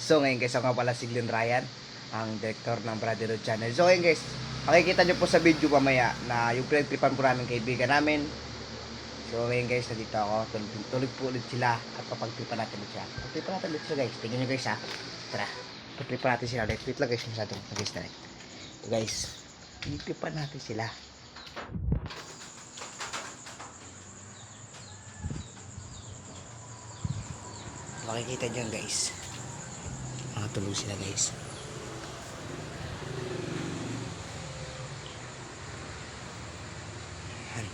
So ngayon guys, ako nga pala si Glenn Ryan, ang director ng Brotherhood Channel. So ngayon guys, makikita nyo po sa video mamaya na yung pinagtripan po namin kaibigan namin. So ngayon guys, nandito ako, tulog po ulit sila at papagtripan natin ulit siya. Pagtripan natin ulit sila guys, tingnan nyo guys ha. Tara, pagtripan natin sila ulit. Wait lang guys, masyadong guys na rin. So guys, pagtripan natin sila. Makikita nyo guys, makatulog sila guys. Yan.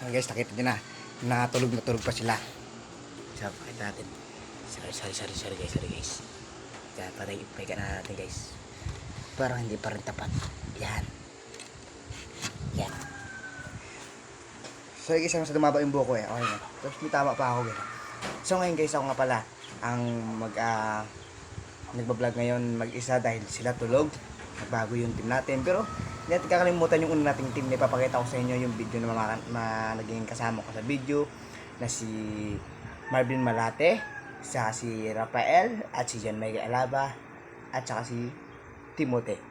Yan guys, nakita nyo na, nakatulog na tulog pa sila. So, pakita natin. Sorry guys. Kaya parang ipay na natin guys. Parang hindi pa rin tapat. Yan. Yan. So guys, sa dumaba yung buko okay na. Tapos may tama pa ako guys. So ngayon guys, ako nga pala ang nagbablog ngayon mag-isa dahil sila tulog. Nagbago yung team natin. Pero hindi natin kakalimutan yung una nating team. Ipapakita ko sa inyo yung video na naging kasama ko sa video na si Marvin Malate, si Rafael at si John Mega Alaba at saka si Timothy.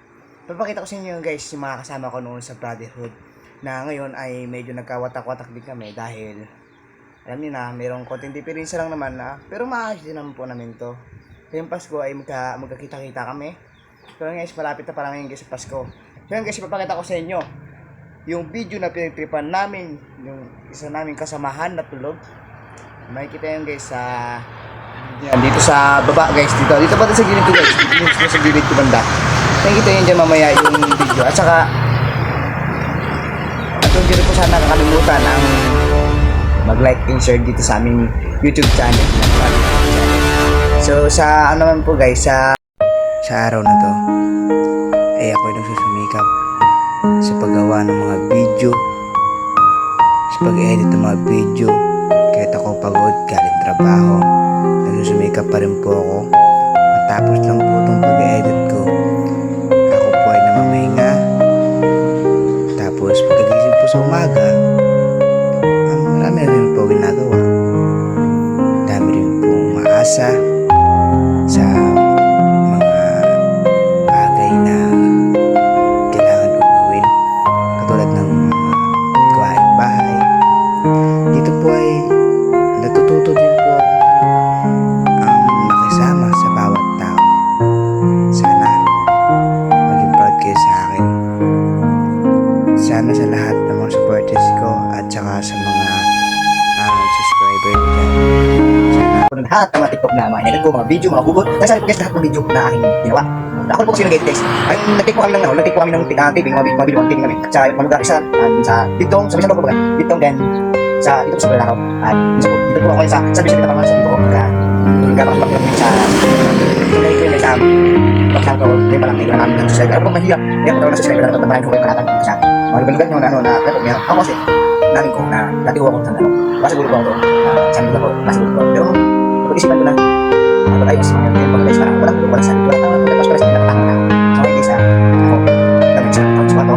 Papakita ko sa inyo guys yung mga kasama ko noon sa Brotherhood na ngayon ay medyo nagkawatak-watak din kami dahil alam niyo na mayroong konting difference lang naman na pero maayos din naman po namin to. Ngayong Pasko ay magkakita-kita kami. So guys, malapit na pala ngayon guys sa Pasko. So guys, ipapakita ko sa inyo yung video na pinagtripan namin, yung isa naming kasamahan na tulog. Makikita yun guys sa dito sa baba guys, dito pa sa gilid ko guys, dito sa gilid ko banda. Nakikita yun dyan mamaya yung video. At saka hindi rin po sana kakalimutan ang mag-like and share dito sa aming YouTube channel. So sa ano naman po guys, sa araw na to ay ako ay nagsusumikap sa paggawa ng mga video, sa pag-edit ng mga video. Kahit ako pagod, galing trabaho, nagsusumikap pa rin po ako. Matapos lang po itong pag-edit ko, ako po ay namamahinga. Tapos pagkagising po sa umaga, marami rin po ginagawa. Dami rin po umaasa sa mga bagay na kailangan kong gawin, katulad ng gawaing bahay. Dito po ay natututo din po ang makisama sa bawat tao. Sana maging proud kayo sa akin. Sana sa lahat ng mga supporters ko at saka sa mga subscriber ko dyan. Sana po lahat ng mga TikTok na mga edit ko, mga video, mga hugot. Nasali po guys lahat ng video na aking ginawa. Ako po kasi nag-edit guys. Ay nag-take po kami ng taping, mga video ng taping kami. At sa mga lugar isa, sa Bitong, sa Bisan po Bitong din. Dito po sa Balaraw. At dito po ako sa Bisan dito pa sa dito ko. Nagkakaroon lang kami sa pagkakaroon ko, hindi pa lang nagkakaroon namin ng subscriber. Ako po mahirap. Hindi ako na subscriber na tatambahin ko kayo kalatan sa mga lugar nyo na laptop niya. Ako kasi, namin ko na dati ko akong sandalo. Masigulo ko ako sa amin ko, masigulo ko. Pero pag-isipan ko na, ayos mga yung pag-guys na walang sa dito. Walang tawag ko, tapos parang hindi nakatanga na. So, hindi sa ako, gamit sa couch pa to.